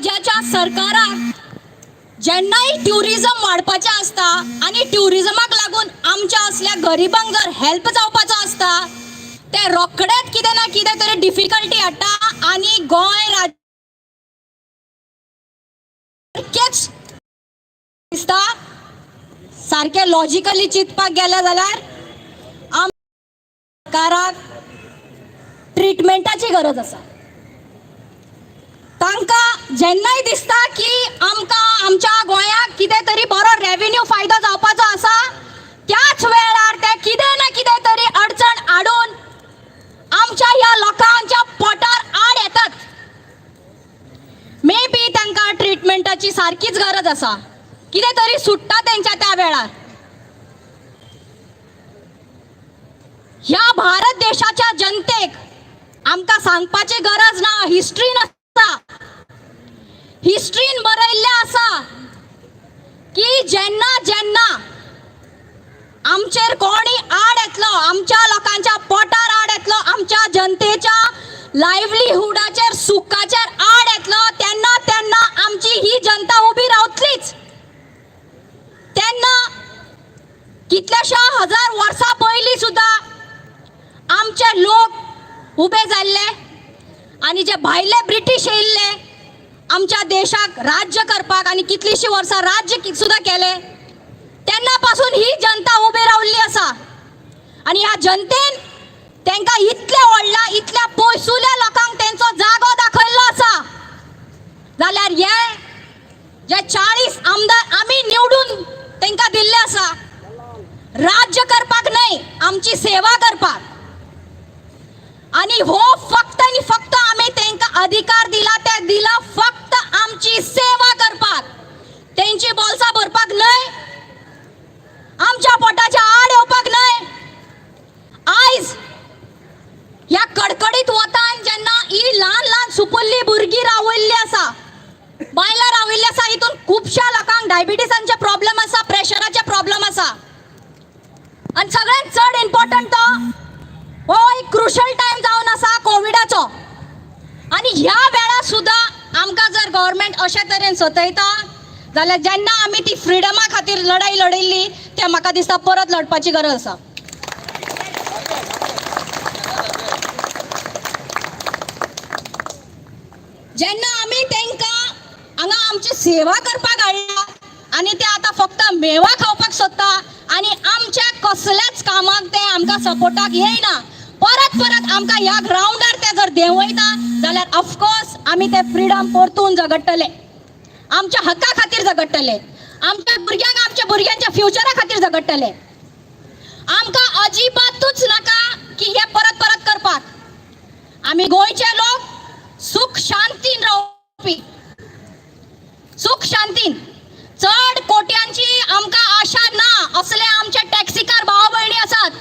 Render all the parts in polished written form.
राज्याच्या सरकाराक जेन्नाय ट्युरिझम वाडपाचें आसता आणि ट्युरिझमाक लागून आमच्या असल्या गरिबांक जर हेल्प जावपाचो आसता ते रोखडेच कितें ना कितें तरी डिफिकल्टी हाडटा आणि गोंय सारकेंच दिसता सारकें लॉजिकली चिंतपाक गेलें जाल्यार सरकाराक ट्रिटमेंटाची गरज आसा। तांकां जेन्नाय दिसता की आमकां आमच्या गोंयाक कितें तरी बरो रेव्हेन्यू फायदो जावपाचो आसा त्याच वेळार ते कितें ना कितें तरी अडचण हाडून आमच्या ह्या लोकांच्या पोटार आड येतात। मे बी तांकां ट्रिटमेंटाची सारकीच गरज आसा, कितें तरी सुट्टा तेंच्या त्या वेळार। ह्या भारत देशाच्या जनतेक आमकां सांगपाची गरज ना, हिस्ट्रीन आसा, हिस्ट्रीन बरयल्लें आसा की जेन्ना जेन्ना आमचेर कोणी आड येतलो, आमच्या लोकांच्या पोटार आड येतलो, आमच्या जनतेच्या लायव्हलीहुडाचेर सुखाचेर आड येतलो तेन्ना तेन्ना आमची ही जनता उभी रावतलीच। तेन्ना कितल्याशा हजार वर्सां पयलीं सुद्धा आमचे लोक उबे जाल्ले आणि जे भायले ब्रिटीश येयल्ले आमच्या देशाक राज्य करपाक आणि कितलीशी वर्सां राज्य सुद्धा केले तेन्ना पासून ही जनता उबी रावल्ली आसा। आणि ह्या जनतेन तांकां इतल्या व्हडल्या इतल्या पयसुल्या लोकांक तेंचो जागो दाखयल्लो आसा जाल्यार हे जे 40 आमदार आमी निवडून तांकां दिल्ले आसा राज्य करपाक न्हय, आमची सेवा करपाक। आणि हो फक्त आणि फक्त आम्ही तांकां अधिकार दिला ते दिला फक्त आमची सेवा करपाक, तेंची बोल्सां भरपाक न्हय, आमच्या पोटाच्या आड येवपाक न्हय। आयज ह्या कडकडीत वतान जेन्ना ही ल्हान ल्हान सुपुल्ली भुरगीं रावयल्ली आसा, बायलां रावयल्ली आसा, हितून खुबश्या लोकांक डायबिटीसांचे प्रॉब्लेम आसा, प्रेशराचे प्रॉब्लेम आसा आणि सगळ्यांत चड इम्पॉर्टंट तो हो एक क्रुशल टाइम जावन आसा कोविडाचो। आणि ह्या वेळा सुद्धा आमकां जर गव्हर्नमेंट अशे तरेन सतयता जाल्यार जेन्ना आमी ती फ्रिडमा खातीर लढाई लढयल्ली ते म्हाका दिसता परत लढपाची गरज आसा। जेन्ना आमी तांकां हांगा आमची सेवा करपाक हाडला आणि ते आता फक्त मेवा खावपाक सोदता आणि आमच्या कसल्याच कामाक ते आमकां सपोर्टाक येयना, परत परत आमकां ह्या ग्राउंडार ते जर देंवयता जाल्यार ऑफकोर्स आमी ते फ्रीडम परतून झगडटले, आमच्या हक्का खातीर झगडटले, आमच्या भुरग्यांक आमच्या भुरग्यांच्या फ्युचरा खातीर झगडटले। आमकां अजिबातूच नाका की हे परत परत करपाक। आमी गोंयचे लोक सुख शांतीन रावपी, सुख शांतीन। चड कोट्यांची आमकां आशा ना असले आमचे टॅक्सीकार भाव भयणी आसात,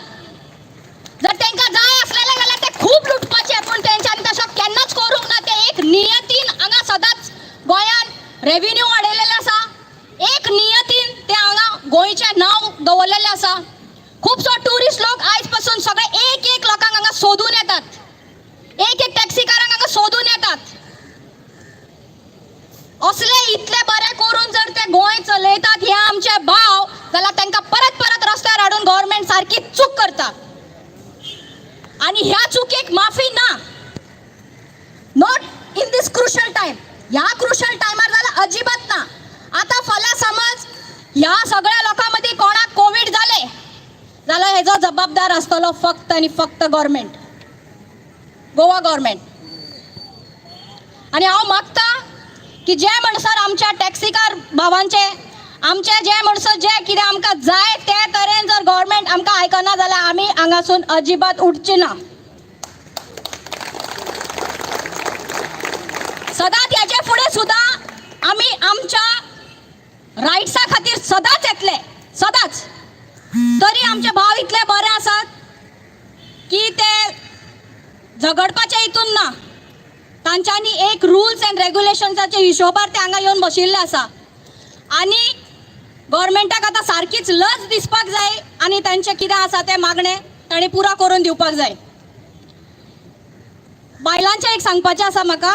जर तांकां जाय असलेले जाल्यार ते खूब लुटपाचे, पण तेंच्यांनी तशें केन्नाच करूंक ना। ते एक नियतीन हांगा सदांच गोंयान रेव्हेन्यू वाडयलेले आसा, एक नियतीन ते हांगा गोंयचें नांव दवरलेलें आसा। खुबसो ट्युरिस्ट लोक आयज पासून सगळे एक एक लोकांक हांगा सोदून येतात, एक एक टॅक्सीकारांक हांगा सोदून येतात। असले इतले बरे करून जर ते गोंय चलयतात हे आमचे भाव जाल्यार तांकां परत परत रस्त्यार हाडून गव्हर्नमेंट सारकी चूक करता आणि ह्या चुकीक माफी ना, not in this crucial time. ह्या क्रुशल टायमार जाल्यार अजिबात ना। आता फाल्यां समज ह्या सगळ्या लोकांमदी कोणाक कोविड जाले जाल्यार हेजो जबाबदार आसतलो फक्त आणि फक्त गव्हर्नमेंट, गोवा गव्हर्नमेंट। आणि हांव मागता की जे म्हणसर आमच्या टॅक्सीकार भावांचे आमचे जे म्हणसर जे कितें आमकां जाय ते तरेन जर गव्हर्नमेंट आमकां आयकना जाल्यार आमी हांगासून अजिबात उठचे ना। सदांच हेचे फुडें सुद्धा आमी आमच्या रायट्सा खातीर सदांच येतले, सदांच। तरी आमचे भाव इतले बरे आसात की ते झगडपाचे हितून ना, तांच्यांनी एक रुल्स एंड रेग्युलेशन्साच्या हिशोबार ते हांगा येवन बशिल्ले आसा आणि गव्हर्नमेंटाक आता सारखीच लज दिसपाक जाय आणि तांचे कितें आसा ते मागणे ताणी पुरा करून दिवपाक जाय। बायलांचे एक सांगपाचें आसा म्हाका,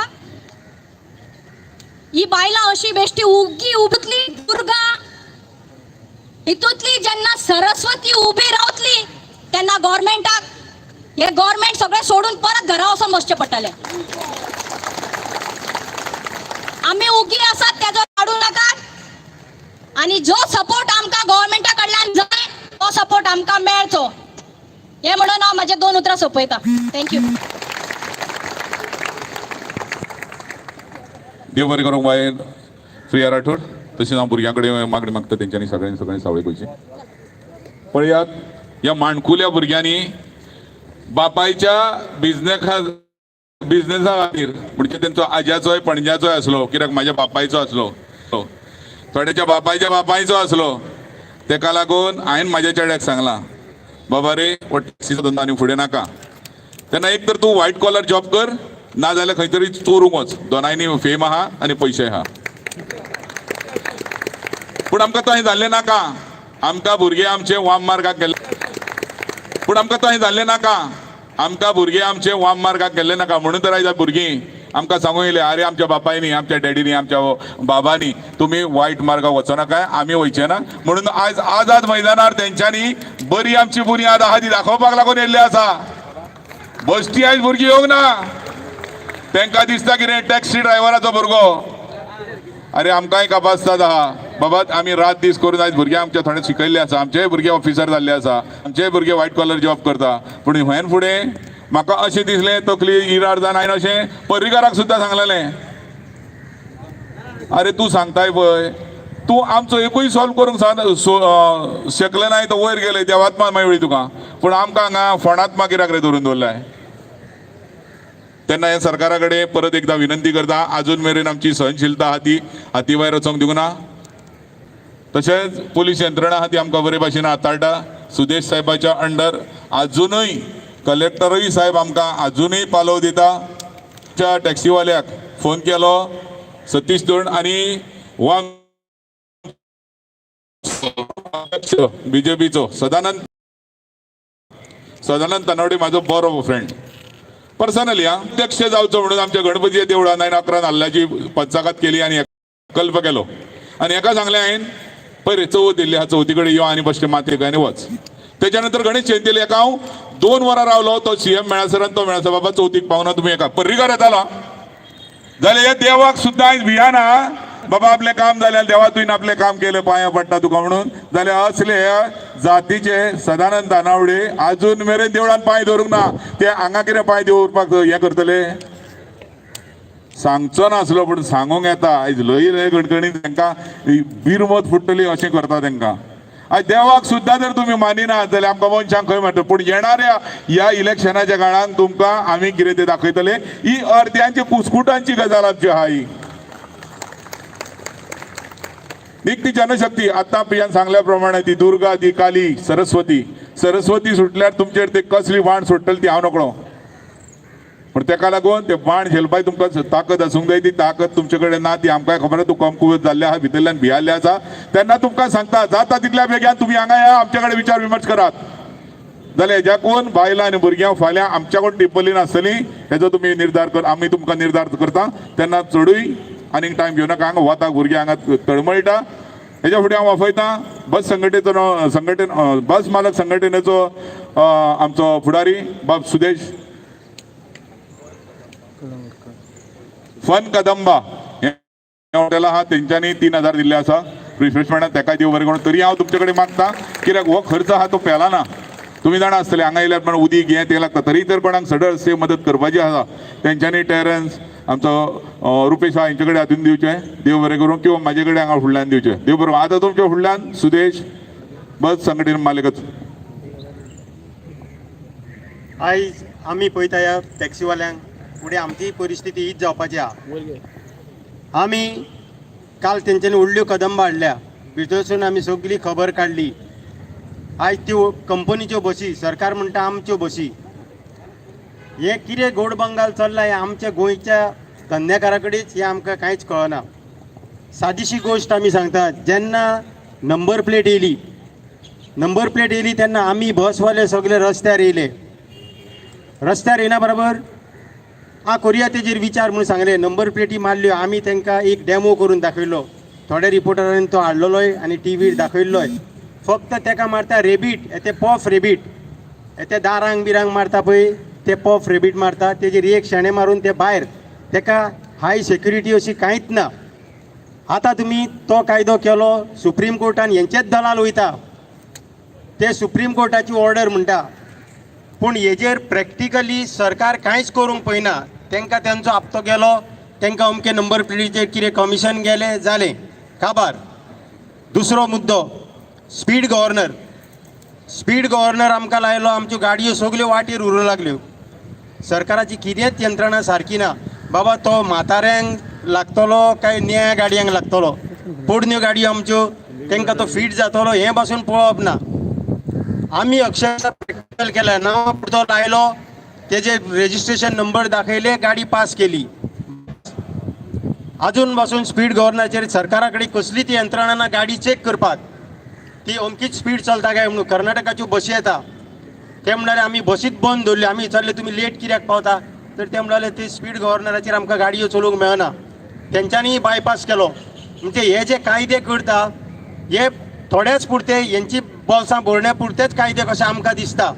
ही बायला अशी बेश्टी उगी उबतली दुर्गा हितूतली जेन्ना सरस्वती उभी रावतली तेन्ना गव्हर्नमेंटाक हे गव्हर्नमेंट सगळे सोडून परत घरा वचून बसचे पडटले. आम्ही उगी आसात तेजो काडू नाकात आणि जो सपोर्ट आमकां गव्हर्नमेंटा कडल्यान जाय तो सपोर्ट आमकां मेळचो हे म्हणून हांव माझे 2 उतरां सोंपयता. थँक्यू. देव बरें करूंक बाय प्रिया राठोड. तशेंच हांव भुरग्यां कडेन मागणी मागता तेंच्यांनी सगळ्यांनी सावळे गोंयचे. पळयात ह्या माणकुल्या भुरग्यांनी बापायच्या बिझनेसा खातीर म्हणजे तेंचो आज्याचोय पणज्याचोय आसलो कित्याक म्हाज्या बापायचो आसलो थोड्याच्या बापायचो आसलो तेका लागून हांवें म्हाज्या चेड्याक सांगलां बाबा रे हो टॅक्सीचो धंदो आनी फुडें नाका. तेन्ना एक तर तूं व्हायट कॉलर जॉब कर ना जाल्यार खंय तरी चोरूंक वच. दोनांयनी फेम आहा आनी पयशे आहा. पूण आमकां तशें जाल्लें नाका. आमकां भुरगे आमचे वाम मार्गाक गेले पूण आमकां तशें जाल्लें नाका. आमकां भुरगे आमचे वाम मार्गाक गेल्ले नाका. म्हणून तर आयज भुरगीं आमकां सांगूं येयले अरे आमच्या बापायनी आमच्या डॅडीनी आमच्या बाबांनी तुमी वायट मार्गाक वचो नाका आमी वयचे ना. म्हणून आयज आझाद मैदानार तेंच्यांनी बरी आमची बुनयाद आहा ती दाखोवपाक लागून येयल्ले आसा. बश्टी आयज भुरगीं येवंक ना. तांकां दिसता कितें टॅक्सी ड्रायव्हराचो भुरगो. अरे आमकांय कापासतात आहा बाबा. आमी रात दीस करून आयज भुरगे आमचे थोडे शिकयल्ले आसा. आमचेय भुरगे ऑफिसर जाल्ले आसा. आमचेय भुरगे व्हायट कॉलर जॉब करता. पूण हें फुडें म्हाका अशें दिसलें तकली इरार जावन हांवें अशें पर्रीकाराक सुद्दां सांगलेलें अरे तूं सांगताय पळय तूं आमचो एकूय सॉल्व करूंक शकले नाय तो वयर गेले देवात्मा मेळ्ळी तुका. पूण आमकां हांगा फोंडात्मा कित्याक रे धरून दवरलाय. तेन्ना हे सरकारा कडेन परत एकदां विनंती करता अजून मेरेन आमची सहनशीलता आहा ती हाती भायर वचोंक दिवंक ना. तशेंच पुलीस यंत्रणा आहा ती आमकां बरे भाशेन हाताळटा. सुदेश साहेबाच्या अंडर अजूनय कलेक्टरूय साहेब आमकां अजूनय पालव दिता. त्या टॅक्सीवाल्याक फोन केलो सतीश दोण आनी वांग बीजेपीचो सदानंद तनवडे म्हाजो बरो फ्रेंड पर्सनली अध्यक्ष जावचो म्हणून आमच्या गणपती देवळान हांवें 11 नाल्लाची पंचाकात केली आनी कल्प केलो. आनी एका सांगलें हांवें पळय रे चवथ दिल्ली आहा चवथी कडेन यो आनी बश्टे मातयेक आनी वच. तेच्या नंतर गणेश जयंतीला एका हांव 2 वरां रावलो. तो सीएम मेळासर आनी तो मेळासर बाबा चवथीक पावना तुमी एका पर्रीकार येतालो जाल्यार हे देवाक सुद्दां आयज भियाना बाबा आपलें काम जाल्यार देवा तुवें आपलें काम केलें पांयां पडटा तुका म्हणून. जाल्यार असले जातीचे सदानंद तानावडे अजून मेरेन देवळान पांय दवरूंक ना. ते हांगा कितें पांय दवरपाक हें करतले सांगचो नासलो पूण सांगूंक येता. आयज लय गणगणीत तांकां बिरमत फुट्टली अशें करता तांकां. आयज देवाक सुद्दां जर तुमी मानिनात जाल्यार आमकां मनशांक खंय मेळटा. पूण येणाऱ्या ह्या इलेक्शनाच्या काळान तुमकां आमी कितें तें दाखयतले. ही अर्द्यांची कुस्कुटांची गजाल आमची आहा. ही एक ती जनशक्ती आतां प्रियान सांगल्या प्रमाणे ती दुर्गा ती काली सरस्वती सुटल्यार तुमचेर ते कसली बाण सुट्टली ती हांव नकळो. पण तेका लागून ते बाण झेलपाय तुमकां ताकद आसूंक जाय. ती ताकद तुमचे कडेन ना ती आमकां खबर. तूं कमकुवत जाल्ले आहा भितरल्यान भियाल्ले आसा. तेन्ना तुमकां सांगता जाता तितल्या बेगीन तुमी हांगा या आमचे कडेन विचार विमर्श करात. जाल्यार हेज्याकून बायलां आनी भुरग्यां फाल्यां आमच्याकून टिप्पली नासतली हेजो तुमी निर्धार कर. आमी तुमकां निर्धार करता तेन्ना चडूय आनीक टायम घेवं नाका. हांगा वता भुरगीं हांगा तळमळटा. हेच्या फुडें हांव वाफयता बस बस मालक संघटनेचो आमचो फुडारी बाब सुदेश फन कदंबा हॉटेल आहा तेंच्यांनी 3000 दिल्ले आसा रिफ्रेशमेंटाक. तेका देव बरें करून. तरी हांव तुमचे कडेन मागता कित्याक हो खर्च आहा तो पेला ना. तुम्ही जाणा आसतले हांगा येयल्यार पण उदीक हें तें लागता. तरी तर कोणाक सडळ से मदत करपाची आसा तेंच्यांनी टेरन्स आमचो रुपेश हांचे कडेन हातून दिवचें देव बरें करूं किंवा म्हाजे कडेन हांगा फुडल्यान दिवचें देव बरें. आतां तुमच्या फुडल्यान सुदेश बस संघटन मालकच. आयज आमी पळयता ह्या टॅक्सीवाल्यांक फुडें आमची परिस्थिती हीच जावपाची आहा. आमी काल तेंच्यांनी व्हडल्यो कदंबा हाडल्या भितरसून आमी सगळी खबर काडली. आयज त्यो कंपनीच्यो बसी सरकार म्हणटा आमच्यो बसी. हे कितें गोड बंगाल चल्ला हें आमच्या गोंयच्या धंदेकारा कडेच हें आमकां कांयच कळना. सादीशी गोश्ट आमी सांगतात. जेन्ना नंबर प्लेट येयली तेन्ना आमी बसवाले सगळे रस्त्यार येयले. रस्त्यार येयना बरोबर कोरिया तेजेर विचार म्हणून सांगले. नंबर प्लेटी मारल्यो. आमी तांकां एक डेमो करून दाखयलो. थोड्या रिपोर्टरांनी तो हाडलोय आनी टीव्हीर दाखयल्लोय. फक्त ताका मारता रेबीट, ते पॉफ रेबीट, ते दारांक बिरांक मारता पळय ते पॉफ रेबीट मारता. तेजेर एक शेणे मारून ते भायर. ताका हाय सेक्युरिटी अशी कांयच ना. आतां तुमी तो कायदो केलो, सुप्रीम कोर्टान हेंचेच दलाल वयता, ते सुप्रीम कोर्टाची ऑर्डर म्हणटा. पूण हेजेर प्रॅक्टिकली सरकार कांयच करूंक पळयना. तांकां तेंचो हप्तो गेलो, तांकां अमके नंबर प्लेटीचेर कितें कमिशन गेलें जालें काबार. दुसरो मुद्दो स्पीड गव्हर्नर. स्पीड गव्हर्नर आमकां लायलो, आमच्यो गाडयो सगल्यो वाटेर उरूं लागल्यो. सरकाराची कितेंच यंत्रणा सारकी ना. बाबा तो म्हाताऱ्यांक लागतलो काय नया गाडयांक लागतलो. पोरण्यो गाडयो आमच्यो तांकां तो फीट जातलो हें पासून पळोवप ना. आमी अक्षरशः प्रॅक्टिकल केलें. नांव पुरतो लायलो, तेजे रेजिस्ट्रेशन नंबर दाखयले, गाडी पास केली. अजून पासून स्पीड गव्हर्नराचेर सरकारा कडेन कसलीच यंत्रणा ना गाडी चॅक करपाक. ती अमकीच स्पीड चलता काय म्हणून. कर्नाटकाच्यो बसी येता, ते म्हणल्यार आमी बसीच बंद दवरल्यो. आमी विचारलें तुमी लेट कित्याक पावता, तर ते म्हणलें ते स्पीड गव्हर्नराचेर आमकां गाडयो चलोवंक मेळना. तेंच्यांनी बायपास केलो. म्हणजे हे जे कायदे करता हे थोडेच पुरते, हेंची बोल्सां भरण्या पुरतेच कायदे कशें आमकां दिसता.